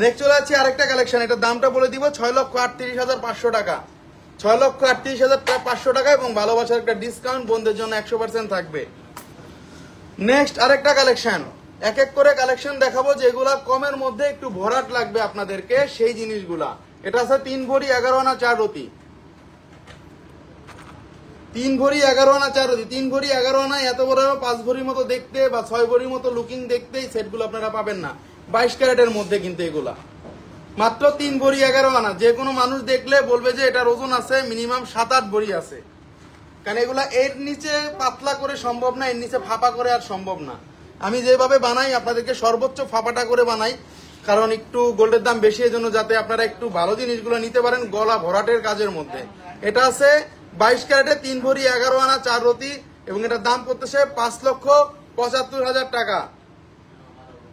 নেক্সট চলে যাচ্ছি আরেকটা কালেকশন, এটার দামটা বলে দিব 6,38,500 টাকা, 6,38,500 টাকা এবং ভালোবাসার একটা ডিসকাউন্ট বন্ধুদের জন্য 100% থাকবে। নেক্সট আরেকটা কালেকশন, এক এক করে কালেকশন দেখাবো যেগুলা কমের মধ্যে একটু ভরাট লাগবে আপনাদেরকে, সেই জিনিসগুলা। এটা আছে 3 ভরি 11 আনা 4 রতি, 3 ভরি 11 আনা 4 রতি। 3 ভরি 11 আনা এত বড় 5 ভরির মতো দেখতে বা 6 ভরির মতো লুকিং দেখতে এই সেটগুলো আপনারা পাবেন না। 22 ক্যারেটের মধ্যে কিন্তু এগুলা মাত্র 3 ভরি 11 আনা। যে কোনো মানুষ দেখলে বলবে যে এটার ওজন আছে মিনিমাম 7-8 ভরি আছে, কারণ এগুলা এর নিচে পাতলা করে সম্ভব না, এর নিচে ফাঁপা করে আর সম্ভব না। আমি যেভাবে বানাই আপনাদেরকে সর্বোচ্চ ফাঁপাটা করে বানাই, কারণ একটু গোল্ডের দাম বেশি, এই জন্য যাতে আপনারা একটু ভালো জিনিসগুলো নিতে পারেন গলা ভরাটের কাজের মধ্যে। এটা আছে 22 ক্যারেটে 3 ভরি 11 আনা 4 রতি এবং এটার দাম পড়তেছে 5,75,000 টাকা,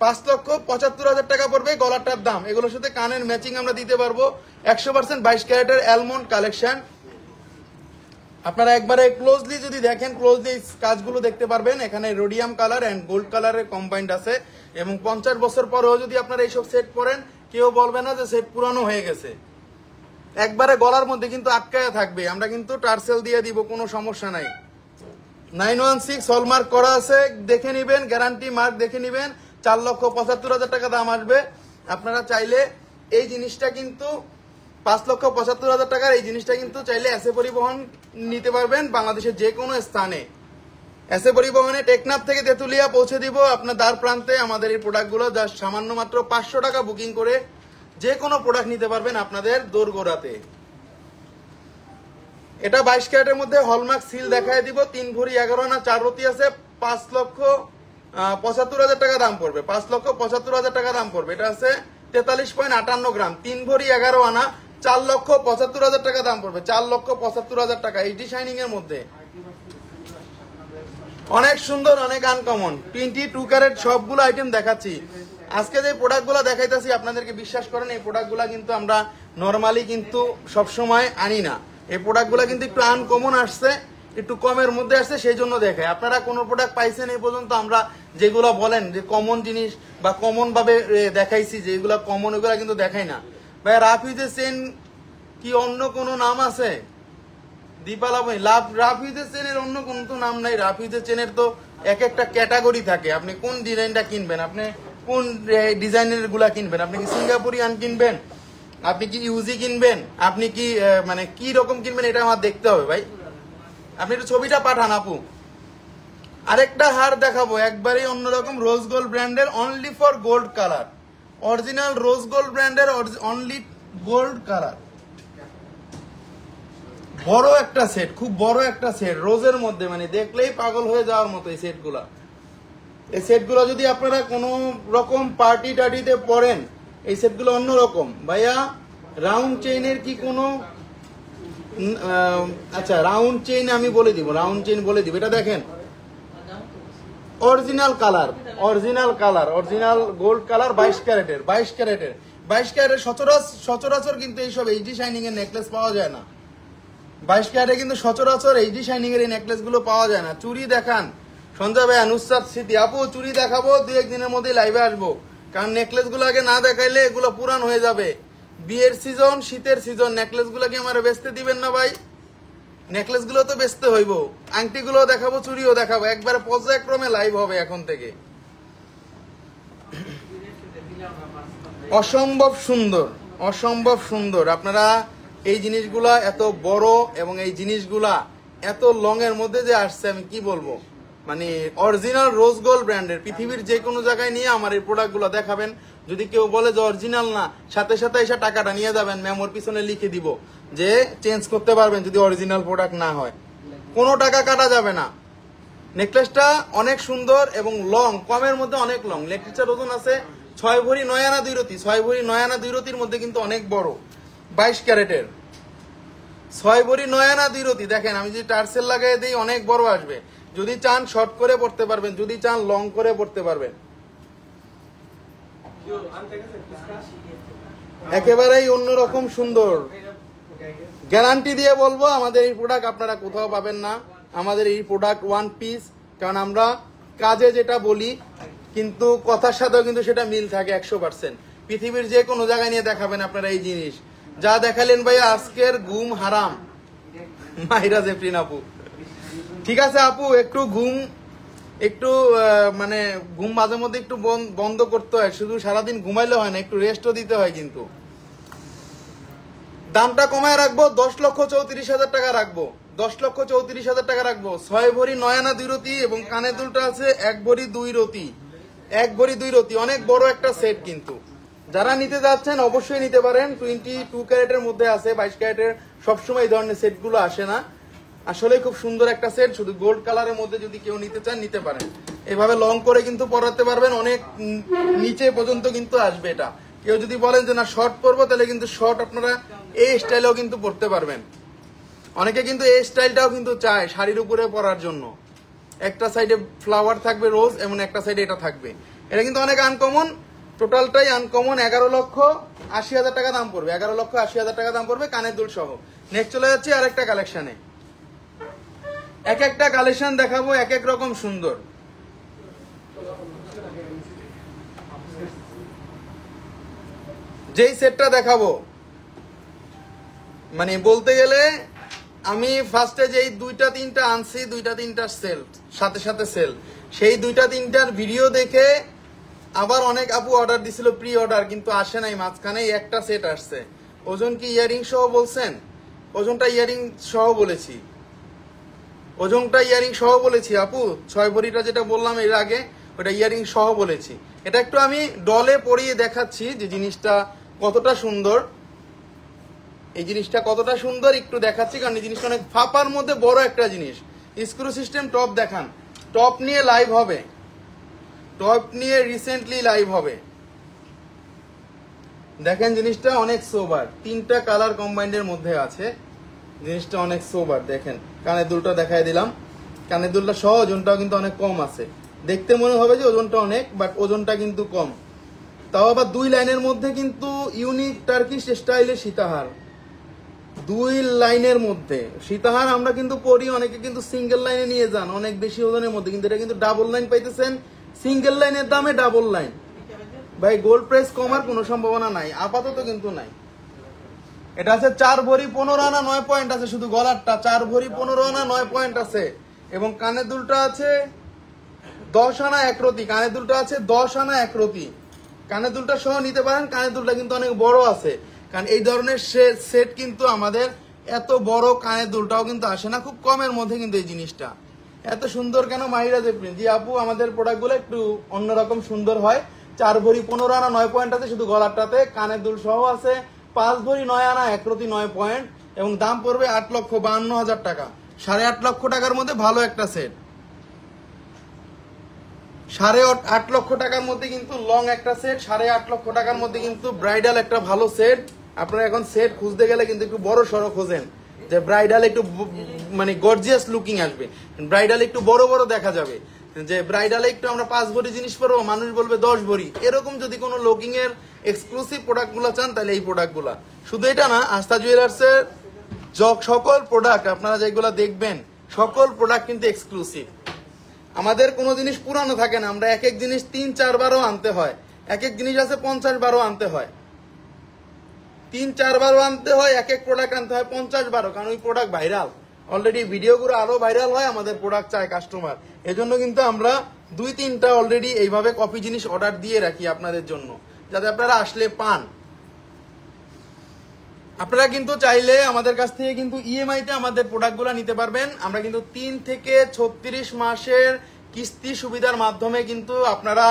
5,75,000 টাকা পড়বে গলাটার দাম। এগুলোর সাথে কানের ম্যাচিং আমরা দিতে পারবো। 100% 22 ক্যারেটের অ্যালমন্ড কালেকশন। আপনারা একবারে ক্লোজলি যদি দেখেন, ক্লোজলি কাজগুলো দেখতে পারবেন। এখানে রোডিয়াম কালার এন্ড গোল্ড কালারের কম্বাইন্ড আছে এবং 50 বছর পরেও যদি আপনারা এইসব সেট পরেন কেউ বলবে না যে সেট পুরানো হয়ে গেছে। একবারে গলার মধ্যে কিন্তু আটকায়া থাকবে, আমরা কিন্তু টার্সেল দিয়ে দিব, কোনো সমস্যা নাই। 916 হলমার্ক করা আছে, দেখে নিবেন, গ্যারান্টি মার্ক দেখে নিবেন। 4,75,000 টাকা দাম আসবে। আপনারা চাইলে এই জিনিসটা কিন্তু 5,75,000 টাকার এই জিনিসটা কিন্তু চাইলে এসে পরিবহন নিতে পারবেন বাংলাদেশের যে কোনো স্থানে। এসে পরিবহনে টেকনাফ থেকে তেতুলিয়া পৌঁছে দিব আপনার দ্বার প্রান্তে। আমাদের এই প্রোডাক্টগুলো যা সামান্য মাত্র 500 টাকা বুকিং করে যে কোনো প্রোডাক্ট নিতে পারবেন আপনাদের দোরগোড়াতে। এটা 22 ক্যারেটের মধ্যে হলমার্ক সিল দেখায় দিব। 3 ভরি 11 আনা 4 রতি আছে, 5,75,000 টাকা দাম পড়বে, 5,75,000 টাকা দাম পড়বে। এটা আছে 43.58 গ্রাম, 3 ভরি 11 আনা 4,75,000 টাকা দাম পড়বে, 4,75,000 টাকা। এইচডি শাইনিং এর মধ্যে অনেক সুন্দর, অনেক আনকমন 22 ক্যারেট সবগুলো আইটেম দেখাচ্ছি। আজকে যে প্রোডাক্টগুলো দেখাইতেছি আপনাদেরকে বিশ্বাস করেন এই প্রোডাক্টগুলো কিন্তু আমরা নরমালি কিন্তু সবসময় আনি না। এই প্রোডাক্টগুলো কিন্তু একটু আনকমন আসছে, একটু কমের মধ্যে আসছে, সেই জন্য দেখাই। আপনারা কোন প্রোডাক্ট পাইছেন এই পর্যন্ত? আমরা যেগুলো বলেন যে কমন জিনিস বা কমন ভাবে দেখাইছি, যেগুলো কমন ওগুলো কিন্তু দেখাই না। ভাই রাফিজের চেন কি অন্য কোনো নাম আছে? দীপালা ভাই, রাফিজের চেনের অন্য কোনো তো নাম নাই। রাফিজের চেনের তো এক একটা ক্যাটাগরি থাকে। আপনি কোন ডিজাইনটা কিনবেন, আপনি কোন ডিজাইনের গুলা কিনবেন, আপনি কি সিঙ্গাপুরিয়ান কিনবেন, আপনি কি ইউজি কিনবেন, আপনি কি মানে কি রকম কিনবেন, এটা আমার দেখতে হবে ভাই। আপনি একটু ছবিটা পাঠান আপু। আরেকটা হার দেখাবো একবারই অন্যরকম, রোজ গোল্ড ব্র্যান্ডের, only for gold colour, original rose gold ব্র্যান্ডের, অনলি গোল্ড কালার। বড় একটা সেট, খুব বড় একটা সেট রোজের মধ্যে, মানে দেখলেই পাগল হয়ে যাওয়ার মতো এই সেটগুলা। এই সেটগুলো যদি আপনারা কোনো রকম পার্টি টার্টিতে পরেন, এই সেটগুলো অন্যরকম। ভাইয়া রাউন্ড চেইনের কি কোনো আচ্ছা রাউন্ড চেইন আমি বলে দিব, রাউন্ড চেইন বলে দিব। এটা দেখেন original colour, original colour, original gold colour, 22 ক্যারেটের, 22 ক্যারেটের, 22 ক্যারেটের। সচরাচর কিন্তু এইসব এইচডি শাইনিং এর নেকলেস পাওয়া যায় না। 22 ক্যারেটে কিন্তু সচরাচর এইচডি শাইনিং এর এই নেকলেস গুলো পাওয়া যায় না। চুরি দেখান সঞ্জয় ভাই, নুসরাত স্মৃতি আপু, চুরি দেখাবো 2-1 দিনের মধ্যে লাইভে আসবো, কারণ নেকলেস গুলো আগে না দেখাইলে এগুলো পুরান হয়ে যাবে। বিয়ের সিজন, শীতের সিজন, নেকলেস গুলো কি আমার বেচতে দিবেন না ভাই? নেকলেস গুলো তো বেচতে হইব, আংটি গুলো দেখাবো, চুরিও দেখাবো, একবারে পর্যায়ক্রমে লাইভ হবে এখন থেকে। অসম্ভব সুন্দর, অসম্ভব সুন্দর। আপনারা এই জিনিসগুলা এত বড় এবং এই জিনিসগুলা এত লং এর মধ্যে যে আসছে আমি কি বলবো, মানে অরিজিনাল রোজ গোল্ড ব্র্যান্ডের। পৃথিবীর যে কোনো জায়গায় নিয়ে আমার এই প্রোডাক্টগুলো দেখাবেন, যদি কেউ বলে যে অরিজিনাল না, সাথে সাথে এসে টাকাটা নিয়ে যাবেন, মেমোর পিছনে লিখে দিব যে চেঞ্জ করতে পারবেন যদি অরিজিনাল প্রোডাক্ট না হয়, কোনো টাকা কাটা যাবে না। নেকলেসটা অনেক সুন্দর এবং লং, কমের মধ্যে অনেক লং। নেকলেসটার ওজন আছে 6 ভরি 9 আনা 2 রতি। 6 ভরি 9 আনা 2 রতির মধ্যে কিন্তু অনেক বড়, 22 ক্যারেটের 6 ভরি 9 আনা 2 রতি। দেখেন আমি যদি টার্সেল লাগাই দিই অনেক বড় আসবে। যদি চান শর্ট করে পড়তে পারবেন, যদি চান লং করে পড়তে পারবেন। একেবারেই অন্যরকম সুন্দর, গ্যারান্টি দিয়ে বলবো আমাদের এই প্রোডাক্ট আপনারা কোথাও পাবেন না। আমাদের এই প্রোডাক্ট ওয়ান পিস, কারণ আমরা কাজে যেটা বলি কিন্তু কথার সাথেও কিন্তু সেটা মিল থাকে 100%। পৃথিবীর যে কোনো জায়গায় নিয়ে দেখাবেন আপনারা এই জিনিস যা দেখালেন ভাই, আজকের ঘুম হারাম। মাহিরা জেফরিন আপু, ঠিক আছে আপু, একটু ঘুম, একটু মানে ঘুম মাঝে মধ্যে একটু বন্ধ করতে হয়, শুধু সারাদিন ঘুমাইলে হয় না, একটু রেস্টও দিতে হয়। কিন্তু দামটা কমায় রাখবো, 10,34,000 টাকা রাখবো, 10,34,000 টাকা রাখবো। 6 ভরি 9 আনা 2 রতি এবং কানের দুলটা আছে 1 ভরি 2 রতি, 1 ভরি 2 রতি, অনেক বড় একটা সেট। কিন্তু যারা নিতে যাচ্ছেন অবশ্যই নিতে পারেন। 22 ক্যারেটের মধ্যে আছে, 22 ক্যারেটের সবসময় এই ধরনের সেটগুলো আসে না। আসলে খুব সুন্দর একটা সেট, শুধু গোল্ড কালারের মধ্যে যদি কেউ নিতে চান নিতে পারেন। এভাবে লং করে কিন্তু পরাতে পারবেন, অনেক নিচে পর্যন্ত কিন্তু আসবে এটা। কেউ যদি বলেন যে না শর্ট পরবো, তাহলে কিন্তু শর্ট আপনারা এই স্টাইলেও কিন্তু পরতে পারবেন। অনেকে কিন্তু এই স্টাইলটাও কিন্তু চায় শাড়ির উপরে পরার জন্য। একটা সাইডে ফ্লাওয়ার থাকবে রোজ, এমন একটা সাইডে এটা থাকবে। এটা কিন্তু অনেক আনকমন, টোটালটাই আনকমন। 11,80,000 টাকা দাম পড়বে, 11,80,000 টাকা দাম পড়বে কানের দুল সহ। নেক্সট চলে যাচ্ছে আরেকটা কালেকশনে। এক একটা কালেকশন দেখাবো এক এক রকম সুন্দর। যেই সেটটা দেখাবো মানে বলতে গেলে আমি ফার্স্টে যেই 2টা 3টা আনছি, 2টা 3টা সেল, সাথে সাথে সেল, সেই 2টা 3টার ভিডিও দেখে আবার অনেক আপু অর্ডার দিছিল প্রি অর্ডার, কিন্তু আসে নাই। মাঝখানে একটা সেট আসছে। ওজন কি ইয়ারিং সহ বলছেন? ওজনটা ইয়ারিং সহ বলেছি, ওজনটা ইয়ারিং সহ বলেছি আপু। 6 ভরিটা যেটা বললাম এর আগে, ওটা ইয়ারিং সহ বলেছি। এটা একটু আমি ডলে পরিয়ে দেখাচ্ছি যে জিনিসটা কতটা সুন্দর। এই জিনিসটা কতটা সুন্দর একটু দেখাচ্ছি, কারণ এই জিনিসটা অনেক ফাঁপার মধ্যে বড় একটা জিনিস। স্ক্রু সিস্টেম টপ দেখান, টপ নিয়ে লাইভ হবে, টপ নিয়ে রিসেন্টলি লাইভ হবে। দেখেন জিনিসটা অনেক সোবার, 3টা কালার কম্বাইন্ডের মধ্যে আছে। জিনিসটা অনেক সোবার। দেখেন কানের দুলটা দেখাই দিলাম, কানের দুলটা সহ ওজনটাও কিন্তু অনেক কম আছে। দেখতে মনে হবে যে ওজনটা অনেক, বাট ওজনটা কিন্তু কম। তাও আবার 2 লাইনের মধ্যে কিন্তু ইউনিক টার্কিশ স্টাইলে সীতাহার, 2 লাইনের মধ্যে সীতাহার আমরা কিন্তু পরি। অনেকে কিন্তু সিঙ্গেল লাইনে নিয়ে যান অনেক বেশি ওজনের মধ্যে, কিন্তু এটা কিন্তু ডাবল লাইন পাইতেছেন, সিঙ্গেল লাইনের দামে ডাবল লাইন। ভাই গোল্ড প্রাইস কমার কোনো সম্ভাবনা নাই, আপাতত কিন্তু নাই। এটা আছে 4 ভরি 15 আনা 9 পয়েন্ট আছে, শুধু গলারটা 4 ভরি 15 আনা 9 পয়েন্ট আছে। এবং কানের দুলটা আছে 10 আনা 1 রতি, কানের দুলটা আছে 10 আনা 1 রতি। কানের দুলটা সহ নিতে পারেন, কানের দুলটা কিন্তু অনেক বড় আছে, কারণ এই ধরনের সেট কিন্তু আমাদের এত বড় কানের দুলটাও কিন্তু আসে না, খুব কমের মধ্যে কিন্তু এই জিনিসটা এত সুন্দর। কেন মাহিরা জেফরিন জি আপু, আমাদের প্রোডাক্টগুলো একটু অন্যরকম সুন্দর হয়। 4 ভরি 15 আনা 9 পয়েন্ট আছে শুধু গলারটাতে, কানের দুল সহ আছে 5 ভরি 9 আনা 1 রতি 9 পয়েন্ট, এবং দাম পড়বে 8,52,000 টাকা। 8.5 লক্ষ টাকার মধ্যে ভালো একটা সেট, 8.5 লক্ষ টাকার মধ্যে কিন্তু লং একটা সেট, 8.5 লক্ষ টাকার মধ্যে কিন্তু ব্রাইডাল একটা ভালো সেট। আপনারা এখন সেট খুঁজতে গেলে কিন্তু একটু বড় সড়ো খোঁজেন, যে ব্রাইডাল একটু মানে গর্জিয়াস লুকিং আসবে, ব্রাইডাল একটু বড় বড় দেখা যাবে। যে ব্রাইডালে একটু আমরা 5 ভরি জিনিস পরবো, মানুষ বলবে 10 ভরি, এরকম যদি কোনো লুকিং এর এক্সক্লুসিভ প্রোডাক্ট গুলো চান তাহলে এই প্রোডাক্ট গুলা। শুধু এটা না, আস্থা জুয়েলার্স এর সকল প্রোডাক্ট আপনারা যেগুলো দেখবেন সকল প্রোডাক্ট কিন্তু এক্সক্লুসিভ। আমাদের কোনো জিনিস পুরানো থাকে না, আমরা এক এক জিনিস 3-4 বারও আনতে হয়। এক এক জিনিস আছে 50 বারও আনতে হয়, 3-4 বারও আনতে হয়, এক এক প্রোডাক্ট আনতে হয় 50 বারও, কারণ ওই প্রোডাক্ট ভাইরাল অলরেডি, ভিডিওগুলো আরো ভাইরাল হয়, আমাদের প্রোডাক্ট চায় কাস্টমার। এজন্য কিন্তু আমরা 2-3টা অলরেডি এইভাবে কপি জিনিস অর্ডার দিয়ে রাখি আপনাদের জন্য, যাতে আপনারা আসলে পান। আপনারা কিন্তু চাইলে আমাদের কাছ থেকে কিন্তু ইএমআই তে আমাদের প্রোডাক্টগুলো নিতে পারবেন। আমরা কিন্তু 3 থেকে 36 মাসের কিস্তি সুবিধার মাধ্যমে কিন্তু আপনারা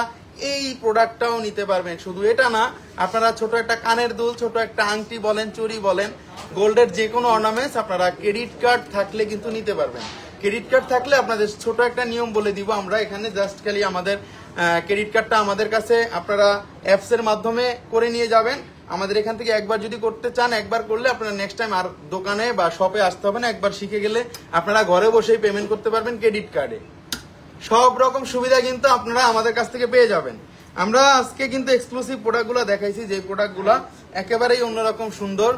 এই প্রোডাক্টটাও নিতে পারবেন। শুধু এটা না, আপনারা ছোট একটা কানের দুল, ছোট একটা আংটি বলেন, চুড়ি বলেন, গোল্ডের যে কোনো অর্নামেন্টস আপনারা ক্রেডিট কার্ড থাকলে কিন্তু নিতে পারবেন। ক্রেডিট কার্ড থাকলে আপনাদের ছোট একটা নিয়ম বলে দিব আমরা এখানে, জাস্ট খালি আমাদের ক্রেডিট কার্ডটা আমাদের কাছে আপনারা অ্যাপস এর মাধ্যমে করে নিয়ে যাবেন। আমাদের এখান থেকে একবার যদি করতে চান, একবার করলে আপনারা নেক্সট টাইম আর দোকানে বা শপে আসতে হবে না। একবার শিখে গেলে আপনারা ঘরে বসেই পেমেন্ট করতে পারবেন ক্রেডিট কার্ডে। সব রকম সুবিধা কিন্তু আপনারা আমাদের কাছ থেকে পেয়ে যাবেন। আমরা আজকে কিন্তু এক্সক্লুসিভ প্রোডাক্টগুলো দেখাইছি, যে প্রোডাক্টগুলো একেবারেই অন্যরকম সুন্দর,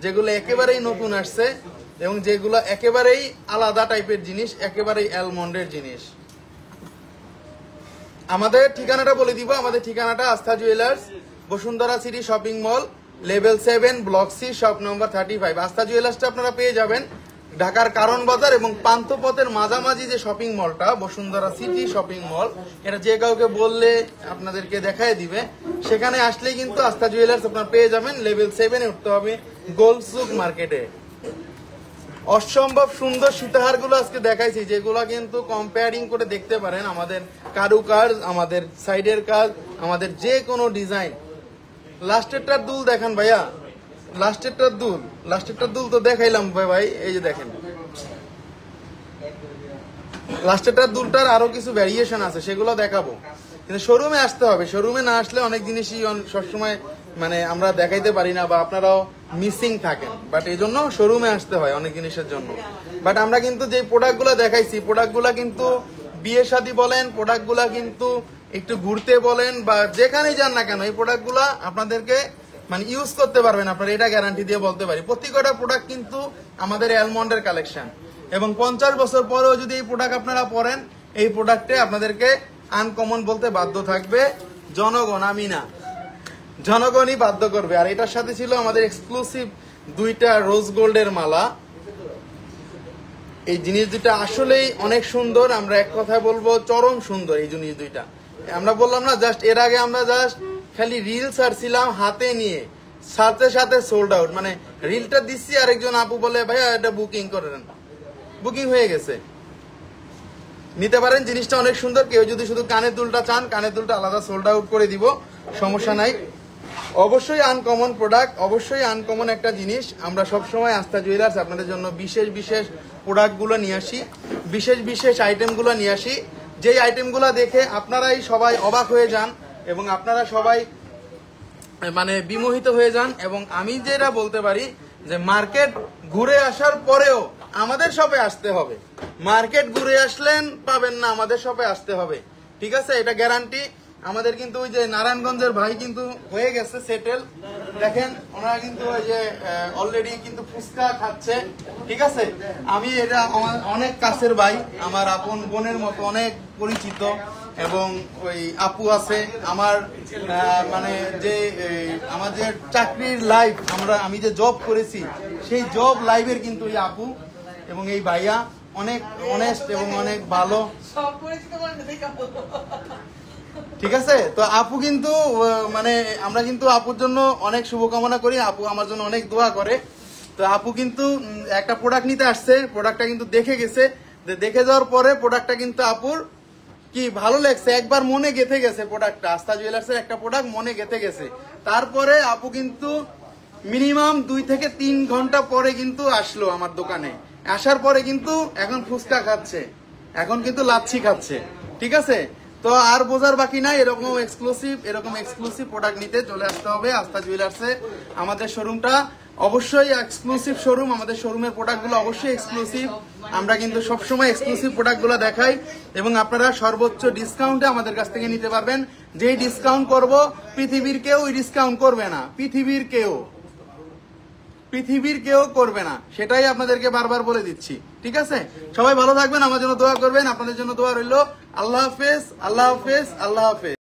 যেগুলো একেবারেই নতুন আসছে এবং যেগুলো একেবারেই আলাদা টাইপের জিনিস, একেবারেই অ্যালমন্ডের জিনিস। আমাদের ঠিকানাটা বলে দিব। আমাদের ঠিকানাটা Astha jewellers, Bashundhara city shopping mall, level 7, block c, shop number 35। Astha জুয়েলার্সটা আপনারা পেয়ে যাবেন ঢাকার কারণ বাজার এবং পান্থপথের মাঝামাঝি যে শপিং মলটা বসুন্ধরা সিটি শপিং মল, এটা যে কাউকে বললে আপনাদেরকে দেখায় দিবে। সেখানে আসলেই কিন্তু আস্থা জুয়েলার্স আপনারা পেয়ে যাবেন। লেভেল 7-এ উঠতে হবে, গোলসুক মার্কেটে। অসম্ভব সুন্দর সীতাহার গুলো আজকে দেখাইছি, যেগুলো কিন্তু কম্পেয়ারিং করে দেখতে পারেন। আমাদের কারুকাজ, আমাদের সাইডের কাজ, আমাদের যে কোনো ডিজাইন। লাস্টেরটার দুল দেখান ভাইয়া, লাস্টেরটার দুল তো দেখাইলাম ভাই, এই যে দেখেন লাস্টেরটার দুলটার আরো কিছু ভ্যারিয়েশন আছে, সেগুলো দেখাবো। কিন্তু শোরুমে আসতে হবে, শোরুমে না আসলে অনেক জিনিসই সবসময় মানে আমরা দেখাইতে পারি না বা আপনারাও মিসিং থাকেন। বাট এই জন্য শোরুমে আসতে হয় অনেক জিনিসের জন্য। বাট আমরা কিন্তু যে প্রোডাক্টগুলো দেখাইছি, প্রোডাক্টগুলো কিন্তু বিয়ে শাদী বলেন, প্রোডাক্টগুলো কিন্তু একটু ঘুরতে বলেন বা যেখানেই যান না কেন, এই প্রোডাক্টগুলো আপনাদেরকে মানে ইউজ করতে পারবেন আপনারা, এটা গ্যারান্টি দিয়ে বলতে পারি। প্রত্যেকটা প্রোডাক্ট কিন্তু আমাদের অ্যালমন্ডের কালেকশন এবং 50 বছর পরেও যদি এই প্রোডাক্ট আপনারা পরেন, এই প্রোডাক্টে আপনাদেরকে আনকমন বলতে বাধ্য থাকবে জনগণ, আমি না, জনগণই বাধ্য করবে। আর এটার সাথে ছিল আমাদের এক্সক্লুসিভ 2টা রোজ গোল্ডের মালা। এই জিনিস দুটা আসলেই অনেক সুন্দর, আমরা এক কথায় বলবো চরম সুন্দর এই জিনিস দুইটা। আমরা বললাম না জাস্ট, এর আগে আমরা জাস্ট খালি রিল ছাড়ছিলাম হাতে নিয়ে, সাথে সাথে সোল্ড আউট। মানে রিলটা দিচ্ছি, আরেকজন আপু বলে ভাইয়া এটা বুকিং করে দেন, বুকিং হয়ে গেছে। নিতে পারেন, জিনিসটা অনেক সুন্দর। কেউ যদি শুধু কানের দুলটা চান, কানের দুলটা আলাদা সোল্ড আউট করে দিব, সমস্যা নাই। অবশ্যই আনকমন প্রোডাক্ট, অবশ্যই আনকমন একটা জিনিস। আমরা সবসময় আস্থা জুয়েলার্স আপনাদের জন্য বিশেষ বিশেষ প্রোডাক্টগুলো নিয়ে আসি, বিশেষ বিশেষ আইটেমগুলো নিয়ে আসি, যেই আইটেমগুলো দেখে আপনারাই সবাই অবাক হয়ে যান এবং আপনারা সবাই মানে বিমোহিত হয়ে যান। এবং আমি যেটা বলতে পারি যে মার্কেট ঘুরে আসার পরেও আমাদের শপে আসতে হবে। মার্কেট ঘুরে আসলেন পাবেন না, আমাদের শপে আসতে হবে, ঠিক আছে? এটা গ্যারান্টি। আমাদের কিন্তু ওই যে নারায়ণগঞ্জের ভাই কিন্তু হয়ে গেছে সেটেল, দেখেন ওনারা কিন্তু ওই যে অলরেডি কিন্তু ফুচকা খাচ্ছে, ঠিক আছে? আমি এটা আমার অনেক কাছের ভাই, আমার আপন বোনের মতো অনেক পরিচিত। এবং ওই আপু আছে আমার, মানে যে আমাদের চাকরির লাইফ, আমি যে জব করেছি সেই জব লাইফের কিন্তু এই আপু এবং এই ভাইয়া অনেক অনেস্ট এবং অনেক ভালো, ঠিক আছে? তো আপু কিন্তু মানে আমরা কিন্তু আপুর জন্য অনেক শুভকামনা করি, আপু আমার জন্য অনেক দোয়া করে। তো আপু কিন্তু একটা প্রোডাক্ট নিতে আসছে, প্রোডাক্টটা কিন্তু দেখে গেছে, দেখে যাওয়ার পরে প্রোডাক্টটা কিন্তু আপুর কি ভালো লাগছে, একবার মনে গেঁথে গেছে প্রোডাক্টটা। আস্থা জুয়েলার্সের একটা প্রোডাক্ট মনে গেঁথে গেছে। তারপরে আপু কিন্তু মিনিমাম 2 থেকে 3 ঘন্টা পরে কিন্তু আসলো আমার দোকানে। আসার পরে কিন্তু এখন ফুচকা খাচ্ছে, এখন কিন্তু লাচ্ছি খাচ্ছে, ঠিক আছে? তো আর বোঝার বাকি নাই, এরকম এক্সক্লুসিভ প্রোডাক্ট নিতে চলে আসতে হবে আস্থা জুয়েলার্সে। আমাদের শোরুমটা অবশ্যই এক্সক্লুসিভ শোরুম, আমাদের শোরুমের প্রোডাক্টগুলো অবশ্যই এক্সক্লুসিভ। আমরা কিন্তু সবসময় এক্সক্লুসিভ প্রোডাক্টগুলো দেখাই এবং আপনারা সর্বোচ্চ ডিসকাউন্টে আমাদের কাছ থেকে নিতে পারবেন। যেই ডিসকাউন্ট করব পৃথিবীর কেউ ওই ডিসকাউন্ট করবে না, পৃথিবীর কেউ করবে না, সেটাই আপনাদেরকে বারবার বলে দিচ্ছি, ঠিক আছে? সবাই ভালো থাকবেন, আমার জন্য দোয়া করবেন, আপনাদের জন্য দোয়া রইল। আল্লাহ হাফেজ, আল্লাহ হাফেজ, আল্লাহ হাফেজ।